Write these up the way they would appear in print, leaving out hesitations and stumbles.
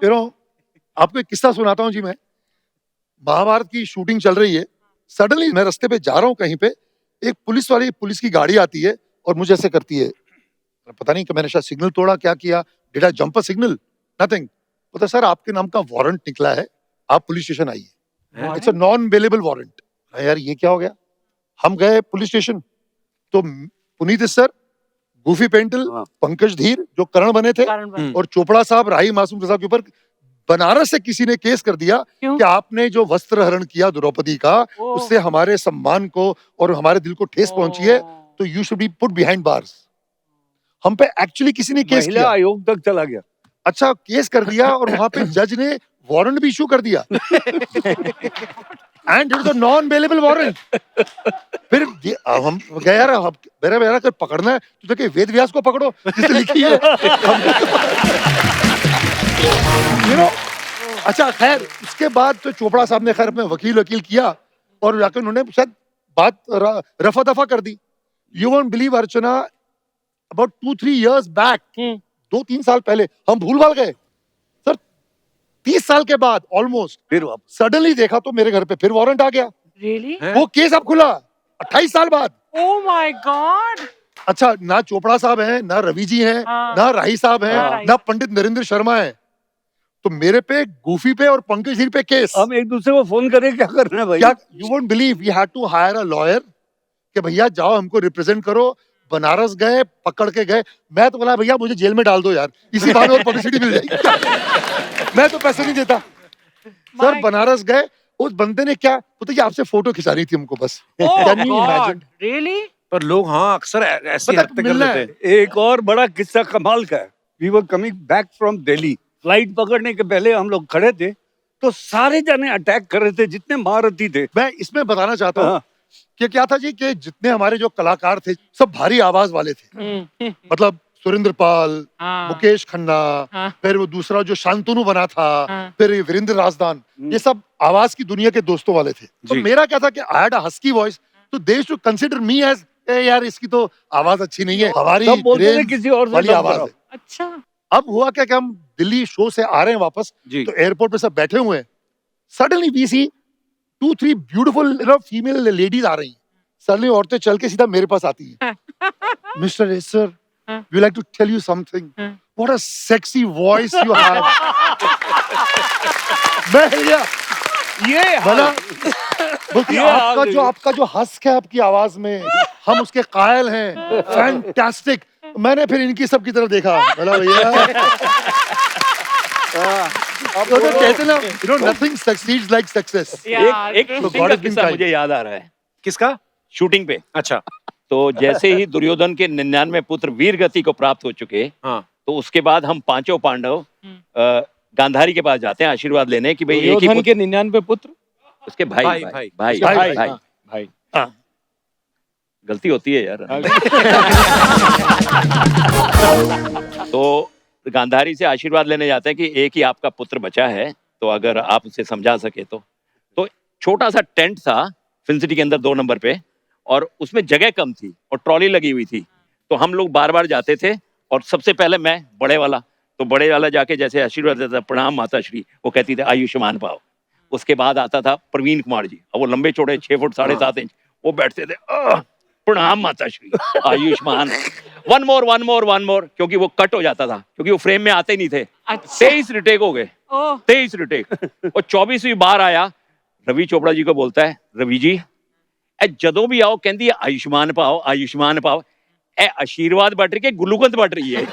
आपको एक किस्सा सुनाता हूँ जी। मैं महाभारत की शूटिंग चल रही है, सडनली मैं रास्ते पे जा रहा हूँ कहीं पे, एक पुलिस की गाड़ी आती है और मुझे ऐसे करती है, पता नहीं कि मैंने शायद सिग्नल तोड़ा, क्या किया, did I jump a signal, nothing. पता सर आपके नाम का वारंट निकला है, आप पुलिस स्टेशन आइए, it's a non available warrant. यार ये क्या हो गया। हम गए पुलिस स्टेशन, तो पुनीत सर, गूफी पेंटल, पंकज धीर जो करण बने थे, और चोपड़ा साहब, राही मासूम साहब के ऊपर बनारस से किसी ने केस कर दिया कि आपने जो वस्त्र हरण किया द्रौपदी का, उससे हमारे सम्मान को और हमारे दिल को ठेस पहुंची है, तो you should be put behind bars. हम पे एक्चुअली किसी ने केस किया, आयोग तक चला गया। अच्छा केस कर दिया, और वहां पे जज ने वारंट भी इशू कर दिया, and it is a non available warrant. फिर हम गए यार, मेरा कर पकड़ना है तो देखिए वेद व्यास को पकड़ो जिसने लिखी है। अच्छा खैर, उसके बाद तो चोपड़ा साहब ने खैर अपने वकील किया, और जाकर उन्होंने शायद बात रफा दफा कर दी। You won't believe Archana, about 2-3 years back, 2-3 साल पहले, हम भूल भाल गए सर, 30 साल के बाद ऑलमोस्ट, फिर सडनली देखा तो मेरे घर पे फिर वारंट आ गया। Really? वो केस अब खुला 28 साल बाद। Oh my God! अच्छा, ना चोपड़ा साहब हैं, ना रवि जी हैं, ना राही साहब हैं, ना पंडित नरेंद्र शर्मा है, तो मेरे पे, गूफी पे और पंकज धीर पे केस। हम एक दूसरे को फोन करें, क्या करना है भाई? क्या you won't believe, we had to hire a lawyer कि भैया जाओ हमको रिप्रेजेंट करो। बनारस गए, पकड़ के गए, मैं तो बोला भैया मुझे जेल में डाल दो यार, इसी बहाने और पब्लिसिटी मिल जाएगी। मैं तो पैसे नहीं देता सर। बनारस गए, उस बंदे ने क्या पता कि आपसे फोटो खिंचा रही थी हमको बस। Can you imagine? Really? पर लोग हाँ अक्सर ऐसी हरकतें कर लेते हैं। एक और बड़ा किस्सा कमाल का है। We were coming back from Delhi, flight पकड़ने के पहले हम लोग खड़े थे, तो सारे जने अटैक कर रहे थे जितने महारथी थे। मैं इसमें बताना चाहता हूँ कि क्या था जी, कि जितने हमारे जो कलाकार थे सब भारी आवाज वाले थे, मतलब सुरेंद्र पाल, मुकेश खन्ना, फिर वो दूसरा जो शांतनु बना था, फिर वीरेंद्र राजदान, ये सब आवाज की दुनिया के दोस्तों वाले थे। तो मेरा क्या था कि I had a husky voice, तो दे टू कंसीडर मी एज, यार इसकी तो आवाज अच्छी नहीं है, हमारी किसी और वाली आवाज है। अच्छा, अब हुआ क्या कि हम दिल्ली शो से आ रहे हैं वापस, तो एयरपोर्ट पे सब बैठे हुए हैं, suddenly we see 2-3 beautiful female ladies आ रही हैं। सडनली औरतें चल के सीधा मेरे पास आती हैं। Mister S sir, we like to tell you something, what a sexy voice you have. मैं ये भला आपका जो हस्क है आपकी आवाज में, हम उसके कायल हैं, फैंटास्टिक। मैंने फिर इनकी सब की तरफ देखा, बोला भैया तो कहते ना, you know nothing succeeds like success। एक शूटिंग का किस्सा मुझे याद आ रहा है। किसका? शूटिंग पे। अच्छा। तो जैसे ही दुर्योधन के 99 पुत्र वीर गति को प्राप्त हो चुके, तो उसके बाद हम पांचों पांडव गांधारी के पास जाते हैं आशीर्वाद लेने कि भाई एक ही के 99 पुत्र, उसके भाई। गलती होती है यार। तो गांधारी से आशीर्वाद लेने जाते हैं कि एक ही आपका पुत्र बचा है, तो अगर आप उसे समझा सके तो छोटा सा टेंट था फिल्म सिटी के अंदर 2 नंबर पे, और उसमें जगह कम थी और ट्रॉली लगी हुई थी, तो हम लोग बार बार जाते थे, और सबसे पहले मैं बड़े वाला जाके जैसे आशीर्वाद देता, प्रणाम माता श्री, वो कहती थी आयुष्मान पाओ। उसके बाद आता था प्रवीण कुमार जी, और वो लंबे चौड़े 6 फुट 7.5 इंच, वो बैठते थे, प्रणाम माता श्री, आयुष्मान, वन मोर, क्योंकि वो कट हो जाता था, क्योंकि वो फ्रेम में आते नहीं थे। 23 रिटेक हो गए, 23 रिटेक, और 24वीं बार आया, रवि चोपड़ा जी को बोलता है, रवि जी जदों भी आओ कहती है आयुष्मान पाओ, आशीर्वाद बट रही है, गुलूकंद बट रही है।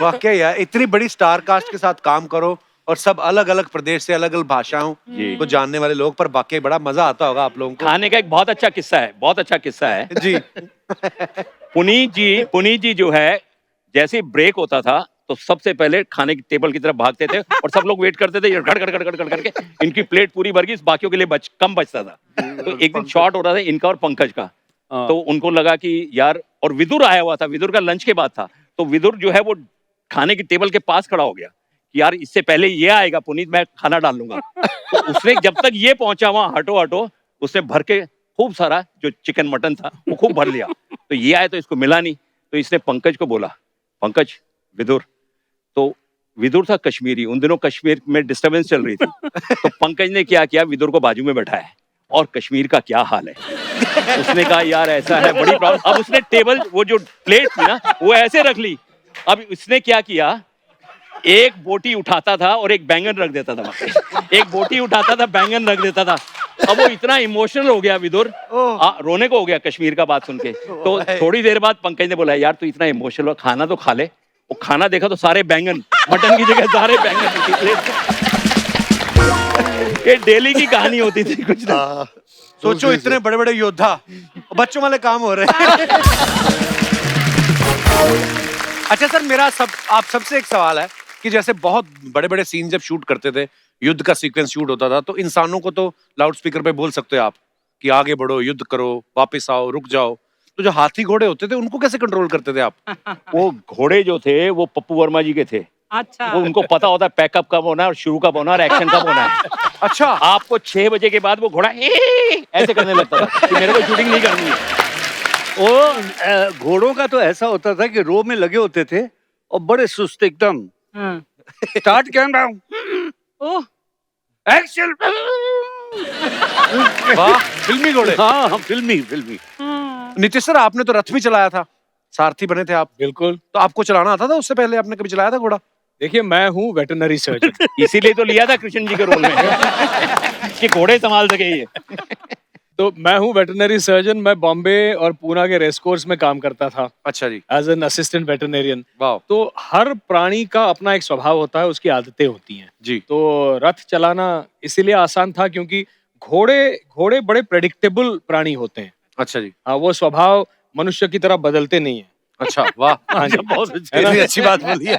वाकई यार, इतनी बड़ी स्टार कास्ट के साथ काम करो, और सब अलग अलग प्रदेश से, अलग अलग भाषाओं को जानने वाले लोग, पर वाकई बड़ा मजा आता होगा आप लोगों को। खाने का एक बहुत अच्छा किस्सा है जी। पुनीत जी जो है, जैसे ब्रेक होता था तो सबसे पहले खाने की टेबल की तरफ भागते थे, और सब लोग वेट करते थे, गड़ करके इनकी प्लेट पूरी भर गई, बाकियों के लिए कम बचता था। तो एक दिन शॉट हो रहा था इनका और पंकज का, तो उनको लगा कि यार, और विदुर आया हुआ था, विदुर का लंच के बाद था, तो विदुर जो है वो खाने की टेबल के पास खड़ा हो गया कि यार इससे पहले ये आएगा पुनीत, मैं खाना डाल लूंगा। तो उसने जब तक ये पहुंचा वहां हटो उसने भर के खूब सारा जो चिकन मटन था वो खूब भर लिया, तो ये आया तो इसको मिला नहीं, तो इसने पंकज को बोला, पंकज, विदुर, तो विदुर था कश्मीरी, उन दिनों कश्मीर में डिस्टरबेंस चल रही थी, तो पंकज ने क्या किया, विदुर को बाजू में बैठाया, और कश्मीर का क्या हाल है, उसने कहा यार ऐसा है, बड़ी प्रॉब्लम। अब उसने टेबल, वो जो प्लेट थी ना, वो ऐसे रख ली। अब इसने क्या किया, एक बोटी उठाता था और एक बैंगन रख देता था वहाँ पे। एक बोटी उठाता था, बैंगन रख देता था। अब वो इतना इमोशनल हो गया विदुर, रोने को हो गया कश्मीर का बात सुन के। तो थोड़ी देर बाद पंकज ने बोला यार तू इतना इमोशनल हो, खाना तो खा ले। वो खाना देखा तो सारे बैंगन, मटन की जगह सारे बैंगन की प्लेट। ये डेली की कहानी होती थी कुछ ना। सोचो इतने बड़े बड़े योद्धा, बच्चों वाले काम हो रहे हैं। अच्छा सर, मेरा आप सबसे एक सवाल है कि जैसे बहुत बड़े बड़े सीन जब शूट करते थे, युद्ध का सीक्वेंस शूट होता था, तो इंसानों को तो लाउड स्पीकर पे बोल सकते हो आप कि आगे बढ़ो, युद्ध करो, वापस आओ, रुक जाओ। तो जो हाथी घोड़े होते थे उनको कैसे कंट्रोल करते थे आप? वो घोड़े जो थे वो पप्पू वर्मा जी के थे। अच्छा, वो उनको पता होता है पैकअप कब होना है और शुरू कब होना है और एक्शन कब होना है। अच्छा, आपको 6 बजे के बाद वो घोड़ा ऐसे करने लगता था कि मेरे को शूटिंग नहीं करनी है। वो घोड़ों का तो ऐसा होता था कि रो में लगे होते थे और बड़े सुस्त एकदम। हाँ। स्टार्ट कैमरा, ओह, एक्शन। वाह, फिल्मी घोड़े। हाँ हाँ, फिल्मी फिल्मी। हाँ। नीतीश सर, आपने तो रथ भी चलाया था, सारथी बने थे आप, बिल्कुल। तो आपको चलाना आता था उससे पहले? आपने कभी चलाया था घोड़ा? देखिए, मैं हूँ वेटरनरी सर्जन। इसीलिए तो लिया था कृष्ण जी के रोल में कि घोड़े संभाल सके ये। तो मैं हूँ वेटरनरी सर्जन। मैं बॉम्बे और पूना के रेस कोर्स में काम करता था अच्छा जी, एज एन असिस्टेंट वेटरनेरियन। वाह तो हर प्राणी का अपना एक स्वभाव होता है, उसकी आदतें होती हैं। जी। तो रथ चलाना इसीलिए आसान था क्योंकि घोड़े बड़े प्रेडिक्टेबल प्राणी होते हैं। अच्छा जी, हाँ, वो स्वभाव मनुष्य की तरह बदलते नहीं है। अच्छा, वाह, हाँ जी, बहुत अच्छे। इतनी अच्छी बात बोली है।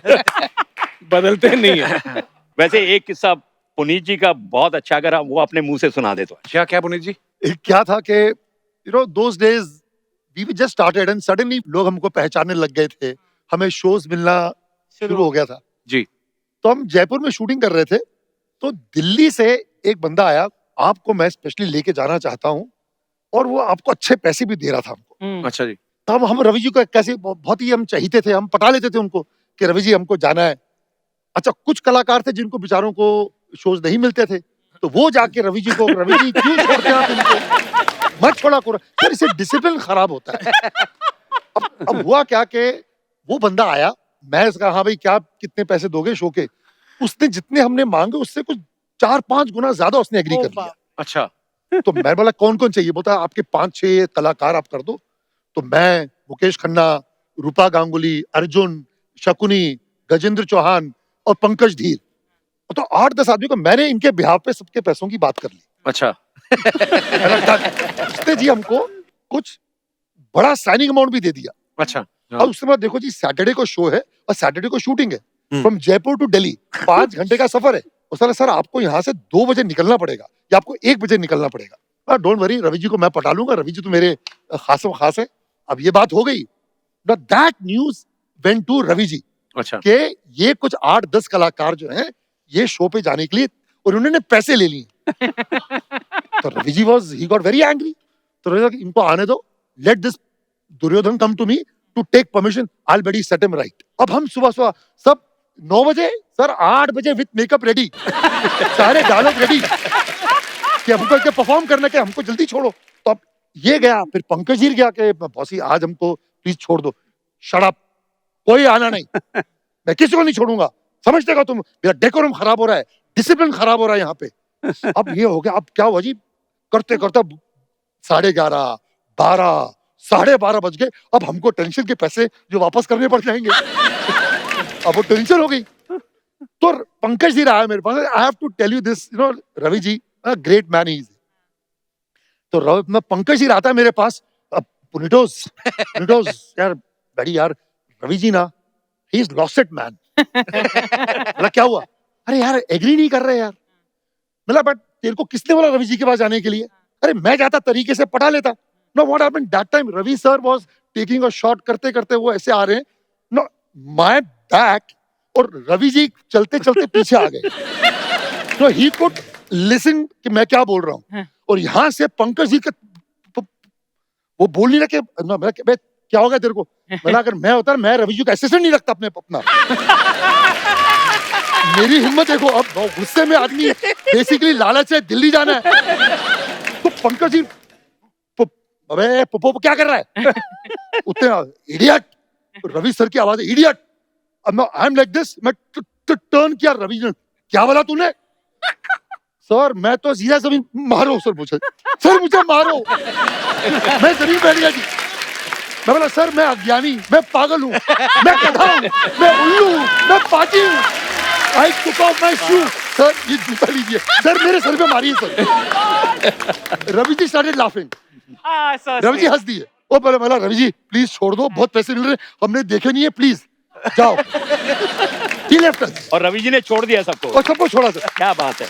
बदलते नहीं है। वैसे एक किस्सा पुनीत जी का बहुत अच्छा, अगर आप वो अपने मुंह से सुना दे तो। क्या क्या पुनीत जी? क्या था कि you know those days we just started and suddenly लोग हमको पहचानने लग गए थे, हमें शोज मिलना शुरू हो गया था जी। तो हम जयपुर में शूटिंग कर रहे थे, तो दिल्ली से एक बंदा आया, आपको मैं स्पेशली लेके जाना चाहता हूँ, और वो आपको अच्छे पैसे भी दे रहा था हमको। अच्छा जी, तब हम रवि जी को कैसे बहुत ही हम चाहते थे, हम पटा लेते थे उनको कि रवि जी हमको जाना है। अच्छा, कुछ कलाकार थे जिनको बेचारों को शोज नहीं मिलते थे, तो वो जाके रवि जी को, रवि जी क्यों छोड़ते हैं आप इनको, मत छोड़ा करो सर, इससे डिसिप्लिन खराब होता है। अब हुआ क्या कि वो बंदा आया, मैं उसका हाँ भाई क्या कितने पैसे दोगे शो के, उसने जितने हमने मांगे उससे कुछ 4-5 गुना ज्यादा उसने एग्री कर लिया। अच्छा, तो मैं बोला कौन कौन चाहिए, बोलता आपके 5-6 कलाकार आप कर दो। तो मैं, मुकेश खन्ना, रूपा गांगुली, अर्जुन, शकुनी, गजेंद्र चौहान और पंकज धीर, तो 8-10 आदमी को मैंने इनके बिहाफ पे सबके पैसों की बात कर ली। अच्छा, उसने जी हमको कुछ बड़ा साइनिंग अमाउंट भी दे दिया। अच्छा, और उसके बाद देखो जी, सैटरडे को शो है और सैटरडे को शूटिंग है, हम्म। फ्रॉम जयपुर टू दिल्ली 5 घंटे का सफर है। उसने सर आपको यहाँ से 2 बजे निकलना पड़ेगा या आपको 1 बजे निकलना पड़ेगा। डोंट वरी, रवि जी को मैं पटा लूंगा, रवि जी तो मेरे खास खास है। अब ये बात हो गई, that news went to Ravi ji अच्छा, कि ये कुछ 8-10 कलाकार जो हैं ये शो पे जाने के लिए, और उन्होंने पैसे ले लिए। तो रवि जी ही गॉट वेरी एंग्री। तो रवि जी, इनको आने दो, let this Duryodhan come to me to take permission, I will buddy set him right. अब हम सुबह सब 9 बजे, सर 8 बजे विथ मेकअप रेडी, सारे डायलॉग रेडी कि हमको क्या परफॉर्म करना, के हमको जल्दी छोड़ो। तो अब ये गया, फिर पंकज जी गया कि बॉसी आज हमको प्लीज छोड़ दो, शट अप, कोई आना नहीं, मैं किसी को नहीं छोड़ूंगा, समझते हो तुम, मेरा डेकोरम खराब हो रहा है, डिसिप्लिन खराब हो रहा है यहाँ पे। अब ये हो गया, अब क्या हुआ जी, करते करते 11:30, 12, 12:30 बज गए। अब हमको टेंशन के पैसे जो वापस करने पड़ जाएंगे, अब वो टेंशन हो गई। तो पंकज जी रहा है मेरे पास, I have to tell you this, you know Ravi ji great man is. तो पंकज जी रहा था मेरे पास, पुनीटोस यार बड़ी यार, रवि जी ना, he is lost it man. मतलब क्या हुआ, अरे यार एग्री नहीं कर रहे यार। मतलब बट तेरे को किसने बोला रवि जी के पास जाने के लिए? अरे मैं जाता तरीके से पटा लेता। No what happened that time, Ravi sir was taking a shot, करते करते वो ऐसे आ रहे हैं, नो माय बैक, और रवि जी चलते चलते पीछे आ गए। तो ही कुड लिसन कि मैं क्या बोल रहा हूँ, और यहाँ से पंकज जी का वो बोल नहीं रहा कि क्या हो गया तेरे को? बोला अगर मैं होता मैं रवि जी को असिस्टेंट नहीं रखता अपना। मेरी हिम्मत देखो, अब गुस्से में आदमी बेसिकली लालच है, दिल्ली जाना है। तो पंकज जी अबे पुप्पो क्या कर रहा है? उतने इडियट, रवि सर की आवाज है इडियट। अब मैं आई एम लाइक दिस, मैं टर्न किया, रवि जी क्या बोला तूने? सर मैं तो सीधा जमीन मारो सर मुझे, सर मुझे मारो। मैं जमीन बैठ गया जी। मैं बोला सर मैं अज्ञानी, मैं पागल हूँ, मैं गधा हूँ, मैं उल्लू हूँ, मैं पाजी हूँ। I took off my shoe. Sir ये जूता लीजिए सर, मेरे सर पे मारिए sir. Ravi ji started laughing. so Ravi ji sweet. हंस दिए। वो बोला बोला रवि जी प्लीज छोड़ दो, बहुत पैसे मिल रहे, हमने देखे नहीं है, प्लीज जाओ। He left us. और रवि जी ने छोड़ दिया सबको। और सबको छोड़ा सर। क्या बात है।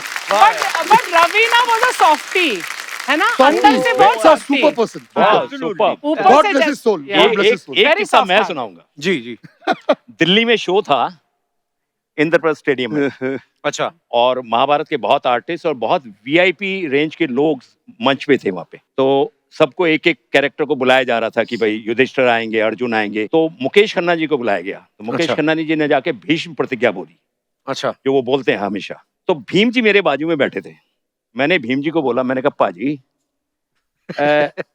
But Ravina was a softie, है ना? अंदर से बहुत softie. Super person. सुपर। ऊपर God से bless his soul. Yeah. God bless his soul. एक Very किस्सा soft मैं heart. सुनाऊंगा। जी जी। दिल्ली में शो था इंद्रप्रस्थ स्टेडियम में, अच्छा। और महाभारत के बहुत आर्टिस्ट और बहुत वीआईपी रेंज के लोग मंच पे थे वहां पे। तो सबको एक एक कैरेक्टर को बुलाया जा रहा था कि भाई युधिष्ठिर आएंगे, अर्जुन आएंगे। तो मुकेश खन्ना जी को बुलाया गया। तो मुकेश अच्छा। खन्ना जी ने जाके भीष्म प्रतिज्ञा बोली, अच्छा। जो वो बोलते हैं हमेशा। तो भीम जी मेरे बाजू में बैठे थे। मैंने भीम जी को बोला, मैंने कहा पाजी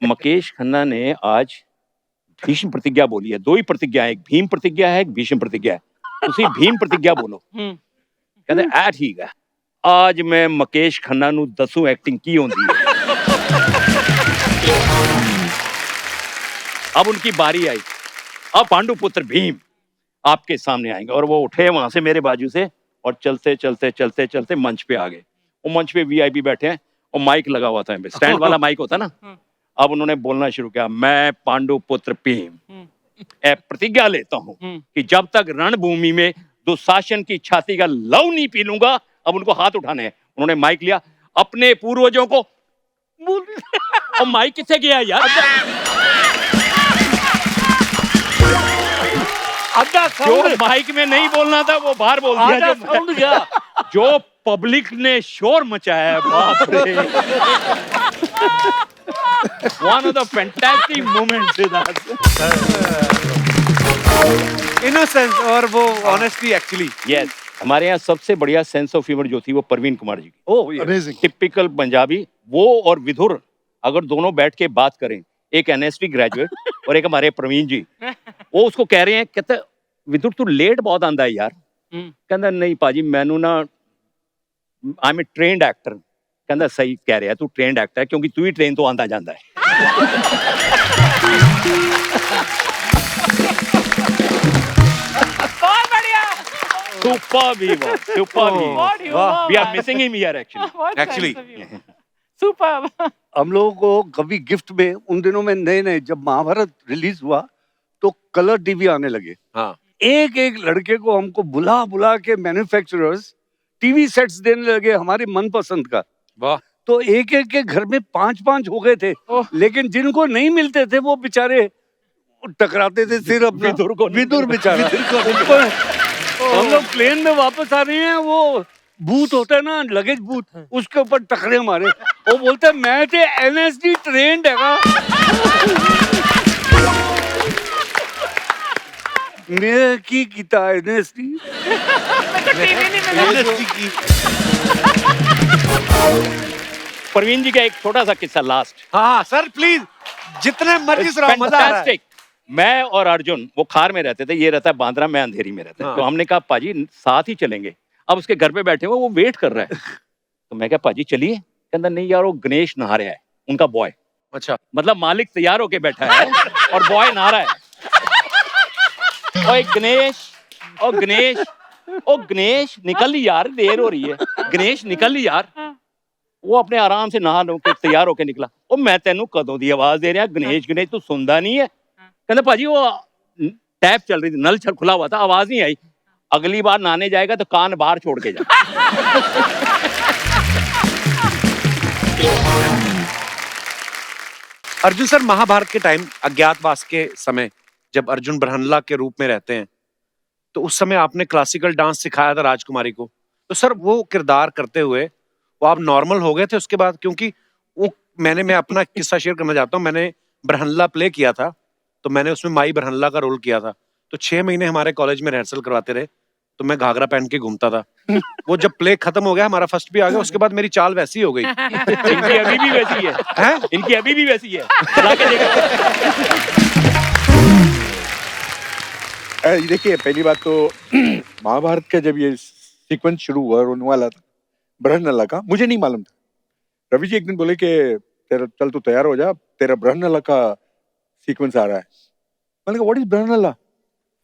मुकेश खन्ना ने आज भीष्म प्रतिज्ञा बोली है। दो ही प्रतिज्ञा है, एक भीम प्रतिज्ञा है, एक भीष्म प्रतिज्ञा है। उसी भीम प्रतिज्ञा बोलो। कहते आ ठीक है, आज मैं मुकेश खन्ना नु दसों एक्टिंग की होंदी है। अब उनकी बारी आई। अब पांडुपुत्र भीम आपके सामने आएंगे। और वो उठे वहां से मेरे बाजू से और चलते चलते चलते चलते मंच पे आ गए। वो मंच पे वीआईपी बैठे हैं और माइक लगा हुआ था, स्टैंड वाला माइक होता ना। अब उन्होंने बोलना शुरू किया, मैं पांडुपुत्र भीम प्रतिज्ञा लेता हूँ कि जब तक रणभूमि में दुशासन की छाती का लव नहीं पी लूंगा। अब उनको हाथ उठाने हैं। उन्होंने माइक लिया, अपने पूर्वजों को और माइक किससे गया यार? जो माइक में नहीं बोलना था वो बाहर बोल दिया। जो गया, जो पब्लिक ने शोर मचाया है, बाप रे। One of the fantastic moments in that. Innocence और वो ऑनेस्टी एक्चुअली। Yes, हमारे यहाँ सबसे बढ़िया सेंस ऑफ ह्यूमर जो थी वो परवीन कुमार जी की। ओह Amazing. टिपिकल पंजाबी। वो और विधुर अगर दोनों बैठ के बात करें, एक एनएसटी ग्रेजुएट और एक हमारे प्रवीण जी, वो उसको कह रहे हैं, कहते विधुर तू लेट बहुत आंदा है यार। कहता नहीं पाजी मैनू ना, I am a trained actor. कहता सही कह रहा है, तू ट्रेन्ड एक्टर है क्योंकि तू ही ट्रेन तो आंदा जांदा है। बहुत बढ़िया. What humor, We are man. missing him here actually. What Actually. sense of humor. Superb. हम लोगों को कभी गिफ्ट में उन दिनों में नए नए जब महाभारत रिलीज हुआ तो कलर टीवी आने लगे। हाँ। एक एक लड़के को हमको बुला बुला के मैन्युफैक्चरर्स टीवी सेट्स देने लगे हमारे मनपसंद का। वाह। तो एक एक के घर में 5-5 हो गए थे। ओह। लेकिन जिनको नहीं मिलते थे वो बेचारे टकराते थे सिर अपना। विदुर बेचारा। ऊपर हम लोग प्लेन में वापस आ रहे हैं, वो बूथ होता है ना, लगेज बूथ, उसके ऊपर टकरे मारे। वो बोलते हैं मैं ते एनएसडी ट्रेंड है। मैं की कीता एनएसडी टीवी नहीं मिला. प्रवीण जी का एक छोटा सा किस्सा लास्ट। हाँ सर प्लीज, जितने मर्जी सुनाओ, मजा आ रहा है। Fantastic. मैं और अर्जुन वो खार में रहते थे, ये रहता है बांद्रा, मैं अंधेरी में रहता है। हाँ। तो हमने कहा पाजी साथ ही चलेंगे। अब उसके घर पे बैठे हुए वो वेट कर रहा है। तो मैं कहा पाजी चलिए। कहता नहीं यार वो गणेश नहा रहा है, उनका बॉय। अच्छा। मतलब मालिक तैयार होके बैठा है और बॉय नहा रहा है। ओए गणेश, ओ गणेश, ओ गणेश निकल यार, देर हो रही है, गणेश निकल यार। वो अपने आराम से नहा लो के तैयार होके निकला। ओ मैं तेनू कदों दी आवाज दे रहा गणेश गणेश, तू सुनदा नहीं है? कहता पाजी वो टैप चल रही थी, नल खुला हुआ था, आवाज नहीं आई। अगली बार नहाने जाएगा तो कान बाहर छोड़ के जा। अर्जुन सर, महाभारत के टाइम अज्ञातवास के समय जब अर्जुन ब्रह्मला के रूप में रहते हैं, तो उस समय आपने क्लासिकल डांस सिखाया था राजकुमारी को। तो सर वो किरदार करते हुए वो आप नॉर्मल हो गए थे उसके बाद? क्योंकि वो मैं अपना किस्सा शेयर करना चाहता हूँ। मैंने ब्रह्मला प्ले किया था तो मैंने उसमें माई बरहल्ला का रोल किया था। तो 6 महीने हमारे कॉलेज में रिहर्सल करवाते रहे, तो मैं घाघरा पहन के घूमता था। वो जब प्ले खत्म हो गया, हमारा फर्स्ट भी आ गया, उसके बाद मेरी चाल वैसी हो गई। इनकी अभी भी वैसी है, हैं? इनकी अभी भी वैसी है। चला के देखो। ये देखिए, पहली बात तो महाभारत का जब ये सीक्वेंस शुरू हुआ होने वाला था बृहन्नला का, मुझे नहीं मालूम था। रवि जी एक दिन बोले कि तेरा चल तू तैयार हो जा, तेरा बृहन्नला का सीक्वेंस आ रहा है। मैंने कहा व्हाट इज बृहन्नला?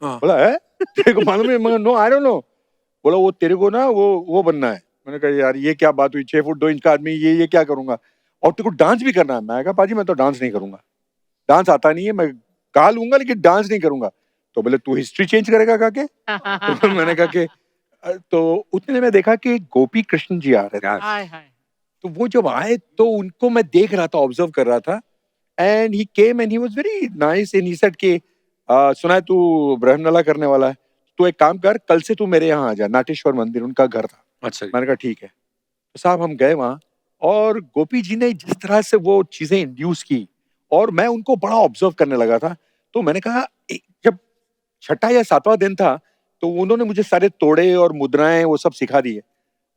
हाँ। बोला है तेरे को मालूम है? मैं नो आई डोंट नो। बोला वो तेरे को ना वो बनना है। मैंने कहा यार ये क्या बात हुई, 6 फुट 2 इंच का आदमी, ये क्या करूंगा, और तेरे को डांस भी करना है। मैं कहा पाजी मैं तो डांस नहीं करूंगा, डांस आता नहीं है, मैं गा लूंगा लेकिन डांस नहीं करूंगा। तो बोले तू हिस्ट्री चेंज करेगा का के? तो मैंने कहा कि तो उतने में देखा कि गोपी कृष्ण जी आ रहे थे। हाय हाय तो वो जब आए तो उनको मैं देख रहा था, ऑब्जर्व कर रहा था, and he came and he was very nice and he said कि सुना है तू बृहन्नला करने वाला है, तो एक काम कर, कल से तू मेरे यहाँ आ जा। नाटेश्वर मंदिर उनका घर था। अच्छा जी। मैंने कहा ठीक है। तो साहब हम गए वहां, और गोपी जी ने जिस तरह से वो चीजें इंड्यूस की, और मैं उनको बड़ा ऑब्जर्व करने लगा था। तो मैंने कहा जब 6वां या 7वां दिन था तो उन्होंने मुझे सारे तोड़े और मुद्राएं वो सब सिखा दिए,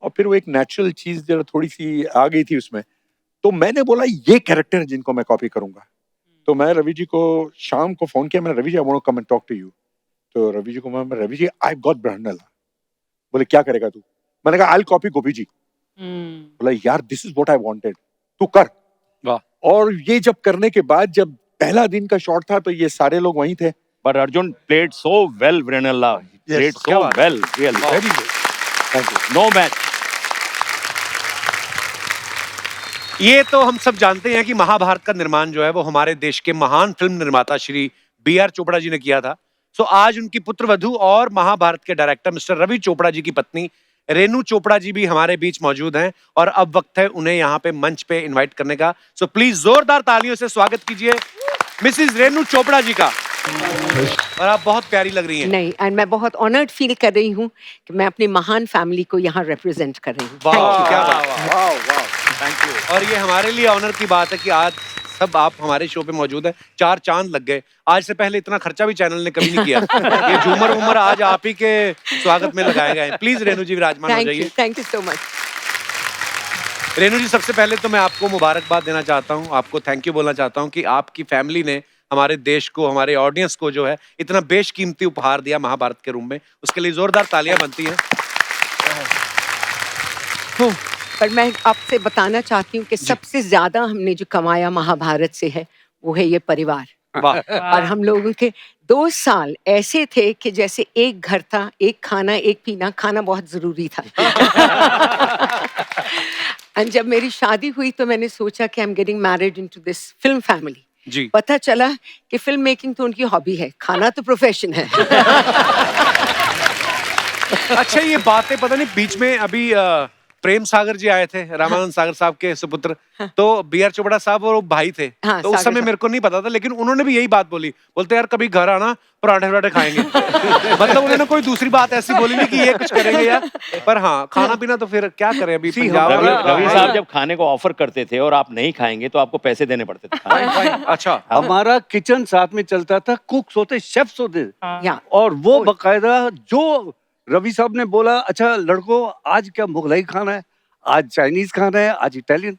और फिर वो एक नेचुरल चीज जो थोड़ी सी आ गई थी उसमें। तो मैंने बोला ये कैरेक्टर है जिनको मैं कॉपी करूंगा। तो मैं रवि जी को शाम को फोन किया, मैंने Ravi ji I want to come and talk to you. तो रवि जी को मैं रवि जी आई गॉट बृहन्नला। बोले क्या करेगा तू? मैंने कहा आई विल कॉपी गोपी जी। बोला यार this is what I wanted, तू कर। वाह। और ये जब करने के बाद, जब पहला दिन का शॉट था तो ये सारे लोग वहीं थे। But Arjun played so well, Brenella. He played क्या so बात well, really. Very good, thank you. No match. ये तो हम सब जानते हैं कि महाभारत का निर्माण जो है वो हमारे देश के महान फिल्म निर्माता श्री B.R. चोपड़ा जी ने किया था। सो आज उनकी पुत्रवधू और महाभारत के डायरेक्टर मिस्टर रवि चोपड़ा जी की पत्नी रेनू चोपड़ा जी भी हमारे बीच मौजूद हैं, और अब वक्त है उन्हें यहाँ पे मंच पे इनवाइट करने का। सो प्लीज जोरदार तालियों से स्वागत कीजिए मिसिज रेनू चोपड़ा जी का। और आप बहुत प्यारी लग रही हैं। नहीं, एंड मैं बहुत ऑनर्ड फील कर रही हूँ कि मैं अपनी महान फैमिली को यहाँ रिप्रेजेंट कर रही हूँ। वाह, क्या बात है। वाह वाह, थैंक यू। और ये हमारे लिए ऑनर की बात है कि आज सब आप हमारे शो पे मौजूद हैं। 4 चांद लग गए। आज से पहले इतना खर्चा भी चैनल ने कभी नहीं किया। ये झूमर उमर आज आप ही के स्वागत में लगाए गए हैं। प्लीज रेनू जी विराजमान हो जाइए। Thank you so much. Renu ji सबसे पहले तो मैं आपको मुबारकबाद देना चाहता हूँ, आपको थैंक यू बोलना चाहता हूँ कि आपकी फैमिली ने हमारे देश को, हमारे ऑडियंस को जो है इतना बेशकीमती उपहार दिया महाभारत के रूम में। उसके लिए जोरदार तालियां बनती हैं। पर मैं आपसे बताना चाहती हूँ कि सबसे ज्यादा हमने जो कमाया महाभारत से है वो है ये परिवार। वाह। और हम लोगों के 2 साल ऐसे थे कि जैसे एक घर था, एक खाना, एक पीना। खाना बहुत जरूरी था। और जब मेरी शादी हुई तो मैंने सोचा कि I am getting married into this film family. जी। पता चला कि फिल्म मेकिंग तो उनकी हॉबी है, खाना तो प्रोफेशन है। अच्छा, ये बातें पता नहीं बीच में अभी प्रेम सागर जी आए थे, रामानंद सागर साहब के सुपुत्र। तो B.R. चोपड़ा साहब और वो भाई थे। हाँ, तो उस सागर समय साहब। मेरे को नहीं पता था, लेकिन उन्होंने भी यही बात बोली। बोलते यार कभी घर आना, पराठे वराठे खाएंगे। मतलब उन्होंने कोई दूसरी बात ऐसी बोली नहीं कि ये कुछ करेंगे यार। पर हाँ, खाना पीना तो फिर क्या करें अभी पंजाब रवि वाला- रवि साहब जब खाने को ऑफर करते थे और आप नहीं खाएंगे तो आपको पैसे देने पड़ते थे खाने के। अच्छा। हमारा किचन साथ में चलता था, कुक्स होते, शेफ्स होते, या और वो बकायदा जो रवि साहब ने बोला, अच्छा लड़कों आज क्या मुगलाई खाना है, आज चाइनीज खाना है, आज Italian,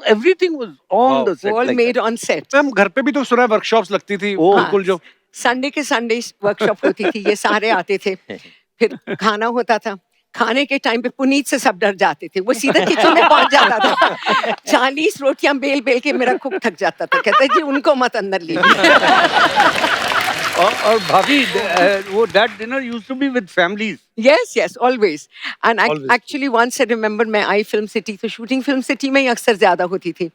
everything was on the set. All made on set. Ma'am घर पे भी तो सुना है वर्कशॉप्स लगती थी बिल्कुल जो। संडे के संडे वर्कशॉप होती थी, ये सारे आते थे, फिर खाना होता था। खाने के टाइम पे पुनीत से सब डर जाते थे, वो सीधा किचन में पहुंच जाता था। 40 रोटियां बेल बेल के मेरा कुक थक जाता था, कहता जी उनको मत अंदर लीजिए। और भाभी वो that dinner used to be with families. yes always and actually once I remember मैं आई फिल्म सिटी, तो शूटिंग फिल्म सिटी में ही अक्सर ज्यादा होती थी।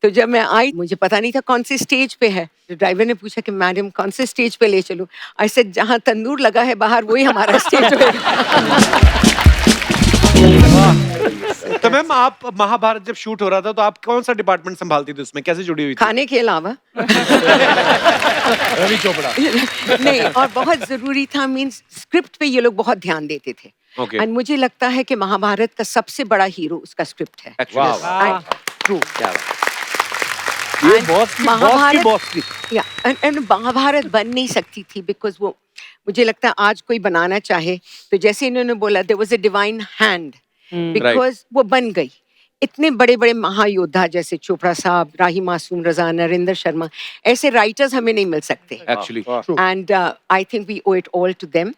तो जब मैं आई मुझे पता नहीं था कौन सी स्टेज पे है। तो ड्राइवर ने पूछा कि मैडम कौन से स्टेज पे ले चलूं। आई सेड जहां तंदूर लगा है बाहर वही हमारा स्टेज होगा। तो मैम आप महाभारत जब शूट हो रहा था तो आप कौन सा डिपार्टमेंट संभालती थी, उसमें कैसे जुड़ी हुई थी? खाने के अलावा रवि चोपड़ा। नहीं, और बहुत जरूरी था, मींस स्क्रिप्ट पे ये लोग बहुत ध्यान देते थे। Okay. एंड मुझे लगता है कि महाभारत का सबसे बड़ा हीरो उसका स्क्रिप्ट है। Actually, And- क्या बात। ये And बॉस की महाभारत- बॉस की या एंड महाभारत बन नहीं सकती थी बिकॉज वो मुझे लगता है आज कोई बनाना चाहे तो जैसे इन्होंने बोला there was a divine hand because वो बन गई इतने बड़े बड़े महायोद्धा जैसे चोपड़ा साहब राही मासूम रजा नरेंद्र शर्मा ऐसे राइटर्स हमें नहीं मिल सकते actually and I think we owe it all to them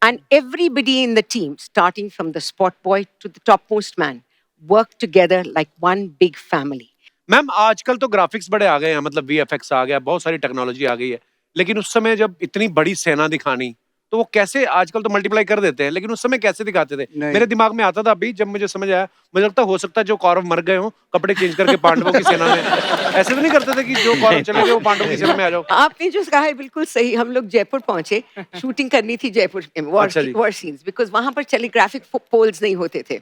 and everybody in the team starting from the spot boy to the topmost man worked together like one big family. Ma'am आजकल तो graphics बड़े आ गए हैं, मतलब VFX आ गया, बहुत सारी technology आ गई है, लेकिन उस समय जब इतनी बड़ी सेना दिखानी तो वो कैसे, आजकल तो मल्टीप्लाई कर देते हैं, लेकिन उस समय कैसे दिखाते थे? मेरे दिमाग में आता था अभी जब मुझे समझ आया, मुझे लगता हो सकता है जो कौरव मर गए हो कपड़े चेंज करके पांडवों की सेना में, ऐसे तो नहीं करते थे कि जो कौरव चले गए वो पांडवों की सेना में आ जाओ? आपने जो कहा है बिल्कुल सही हम लोग जयपुर पहुंचे शूटिंग करनी थी जयपुर अच्छा जी। वॉर सीन्स बिकॉज वहां पर टेलीग्राफिक पोल्स नहीं होते थे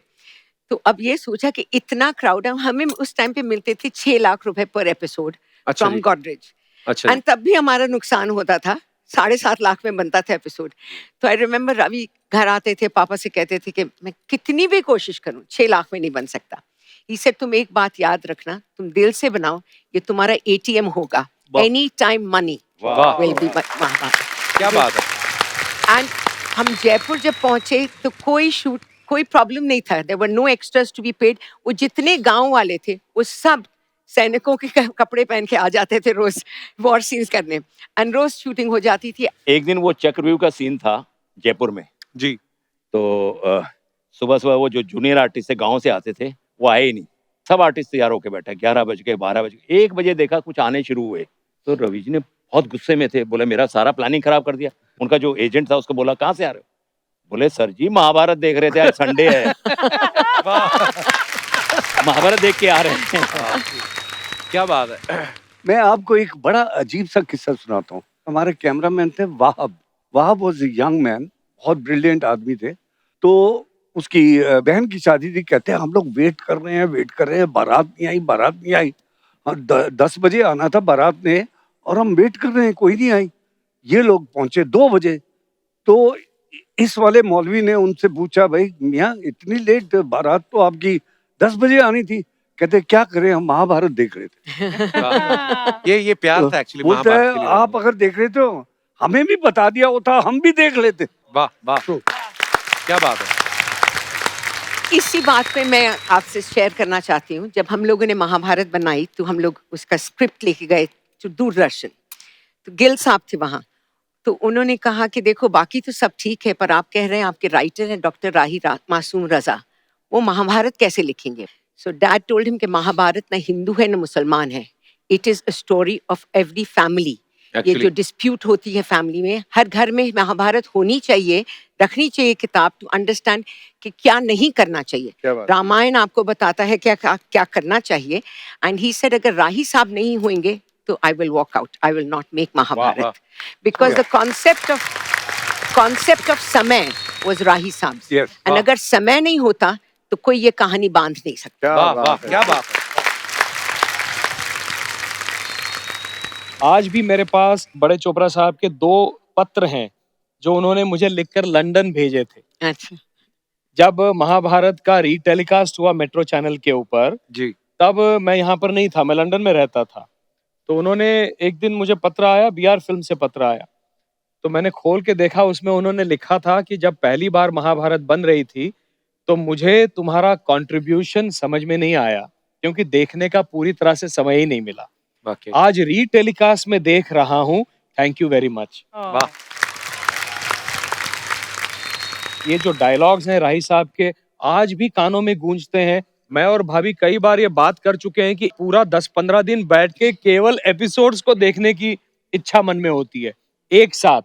तो अब ये सोचा कि इतना क्राउड है हमें उस टाइम पे मिलते थे 6 लाख रुपए पर एपिसोड अच्छा फ्रॉम जी। गॉडरेज अच्छा एंड तब भी हमारा नुकसान होता था 7.5 लाख में बनता था एपिसोड तो आई रिमेम्बर रवि घर आते थे पापा से कहते थे कि मैं कितनी भी कोशिश करूं 6 लाख में नहीं बन सकता ही सेड तुम एक बात याद रखना तुम दिल से बनाओ ये तुम्हारा एटीएम होगा एनी टाइम मनी वाह विल बी महाभारत क्या बात है। एंड हम जयपुर जब पहुंचे तो कोई प्रॉब्लम नहीं था there were no extras to be paid वो जितने गांव वाले थे वो सब सैनिकों के कपड़े पहन के आ जाते थे रोज वॉर सीन्स करने एंड रोज शूटिंग हो जाती थी एक दिन वो चक्रव्यूह का सीन था जयपुर में जी तो सुबह सुबह वो जो जूनियर आर्टिस्ट से गांव से आते थे वो आए ही नहीं सब आर्टिस्ट तैयार होके बैठे 11 बज के 12 बज के 1 बजे देखा कुछ आने शुरू हुए तो रवि जी ने बहुत गुस्से में थे बोले मेरा सारा प्लानिंग खराब कर दिया उनका जो एजेंट था उसको बोला कहाँ से आ रहे हो बोले सर जी महाभारत देख रहे थे आज संडे है महाभारत देख के आ रहे हैं क्या बात है। मैं आपको एक बड़ा अजीब सा किस्सा सुनाता हूँ हमारे कैमरामैन थे वाहब वॉज यंग मैन बहुत ब्रिलियंट आदमी थे तो उसकी बहन की शादी थी कहते हैं हम लोग वेट कर रहे हैं बारात नहीं आई हाँ 10 बजे आना था बारात ने और हम वेट कर रहे हैं कोई नहीं आई ये लोग पहुंचे 2 बजे तो इस वाले मौलवी ने उनसे पूछा भाई मियाँ इतनी लेट बारात तो आपकी 10 बजे आनी थी कहते क्या करें हम महाभारत देख रहे थे ये प्यार था एक्चुअली बोलते महाभारत हैं के लिए। आप अगर देख रहे थे हमें भी बता दिया होता हम भी देख लेते वाह वाह क्या बात है। इसी बात पे मैं आपसे शेयर करना चाहती हूँ जब हम लोगों ने महाभारत बनाई तो हम लोग उसका स्क्रिप्ट लेके गए तो दूरदर्शन तो गिल साहब थे वहाँ तो उन्होंने कहा कि देखो बाकी तो सब ठीक है पर आप कह रहे हैं आपके राइटर हैं डॉक्टर राही मासूम रजा वो महाभारत कैसे लिखेंगे सो डैड टोल्ड हिम कि महाभारत ना हिंदू है ना मुसलमान है it is a story of every family ये जो डिस्प्यूट होती है फैमिली में हर घर में महाभारत होनी चाहिए रखनी चाहिए किताब टू अंडरस्टैंड कि क्या नहीं करना चाहिए रामायण आपको बताता है क्या करना चाहिए एंड ही सेड अगर राही साहब नहीं होंगे तो I will walk out I will not make Mahabharat because the concept of Samay was Rahi sahab and अगर समय नहीं होता तो कोई ये कहानी बांध नहीं सकता वाह वाह क्या बात है। आज भी मेरे पास बड़े चोपड़ा साहब के 2 पत्र हैं जो उन्होंने मुझे लिखकर लंदन भेजे थे अच्छा जब महाभारत का रीटेलीकास्ट हुआ मेट्रो चैनल के ऊपर जी तब मैं यहाँ पर नहीं था मैं लंदन में रहता था तो उन्होंने एक दिन मुझे पत्र आया बीआर फिल्म से पत्र आया तो मैंने खोल के देखा उसमें उन्होंने लिखा था कि जब पहली बार महाभारत बन रही थी तो मुझे तुम्हारा कंट्रीब्यूशन समझ में नहीं आया क्योंकि देखने का पूरी तरह से समय ही नहीं मिला आज रीटेलीकास्ट में देख रहा हूँ थैंक यू वेरी मच वाह ये जो डायलॉग्स हैं राही साहब के आज भी कानों में गूंजते हैं मैं और भाभी कई बार ये बात कर चुके हैं कि पूरा 10-15 दिन बैठ के केवल एपिसोड्स को देखने की इच्छा मन में होती है एक साथ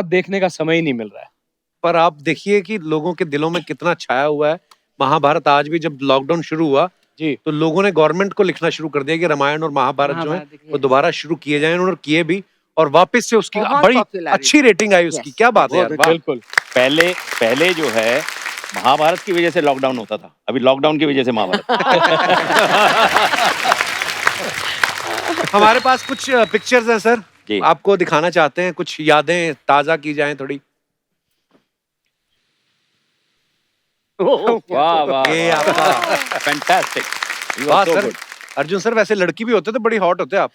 देखने का समय ही नहीं मिल रहा है पर आप देखिए कि लोगों के दिलों में कितना छाया हुआ है महाभारत। आज भी जब लॉकडाउन शुरू हुआ जी तो लोगों ने गवर्नमेंट को लिखना शुरू कर दिया कि रामायण और महाभारत जो है वो दोबारा शुरू किए जाएं, उन्होंने किए भी और वापस से उसकी बहुत बड़ी popularity। अच्छी रेटिंग आई उसकी। क्या बात है यार, वाह। बिल्कुल पहले जो है महाभारत की वजह से लॉकडाउन होता था अभी लॉकडाउन की वजह से महाभारत हमारे पास कुछ पिक्चर्स हैं सर जी। आपको दिखाना चाहते हैं, कुछ यादें ताजा की जाएं थोड़ी। वाह वाह ये आपका फैंटास्टिक वाह सर, अर्जुन सर वैसे लड़की भी होते तो बड़ी हॉट होते आप।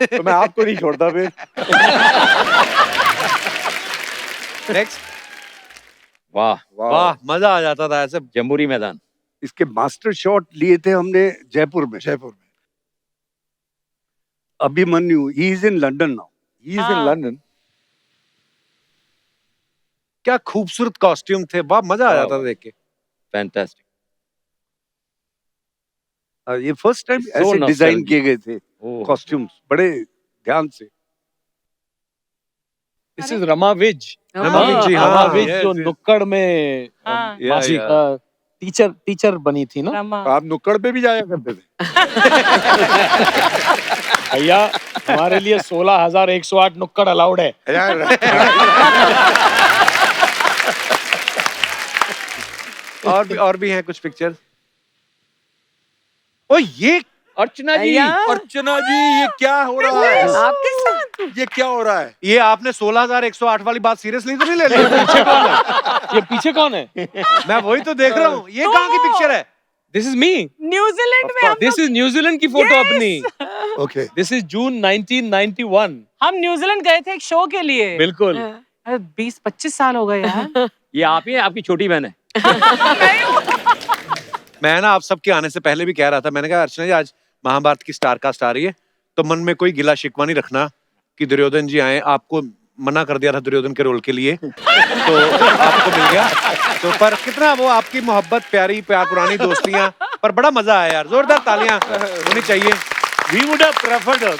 तो मैं आपको नहीं छोड़ता फिर। नेक्स्ट। वाह, वाह मजा आ जाता था ऐसे। जम्बूरी मैदान। इसके मास्टर शॉट लिए थे हमने जयपुर में। जयपुर में Abhimanyu, he is in London now. He is in London. क्या खूबसूरत कॉस्ट्यूम थे, वाह मजा आ जाता था देख के। फैंटास्टिक। ये फर्स्ट टाइम So ऐसे डिजाइन nostalgic. किए गए थे ओह, कॉस्ट्यूम्स, बड़े ध्यान से। This is Rama Vij. रमा विज जी, रमा हाँ, विज yes, जो yes. नुक्कड़ में हाँ, टीचर बनी थी ना। रमा। आप नुक्कड़ पे भी जाया करते थे। भैया हमारे लिए 16,108 नुक्कड़ अलाउड है। और भी हैं कुछ पिक्चर। ओ ये अर्चना जी। भैया। अर्चना जी, ये क्या हो रहा है? आपके साथ ये क्या हो रहा है? ये आपने 16,108 वाली बात सीरियसली तो नहीं ले ली? ये पीछे कौन है? मैं वही तो देख रहा हूँ, ये कहाँ की पिक्चर है? This is me. न्यूजीलैंड में हम दिस इज न्यूजीलैंड की फोटो अपनी। ओके दिस इज जून 1991। हम न्यूजीलैंड गए थे एक शो के लिए। बिल्कुल। 20-25 साल हो गए यार। ये आप ही हैं, आपकी छोटी बहन है। मैं ना आप सबके आने से पहले भी कह रहा था, मैंने कहा अर्चना जी आज महाभारत की स्टार कास्ट आ रही है, तो मन में कोई गिला शिकवा नहीं रखना कि दुर्योधन जी आए। आपको मना कर दिया था दुर्योधन के रोल के लिए, तो आपको मिल गया। तो पर कितना वो आपकी मोहब्बत, प्यारी प्यार, पुरानी दोस्तियां, पर बड़ा मजा आया यार। जोरदार तालियां होनी चाहिए। We would have preferred her.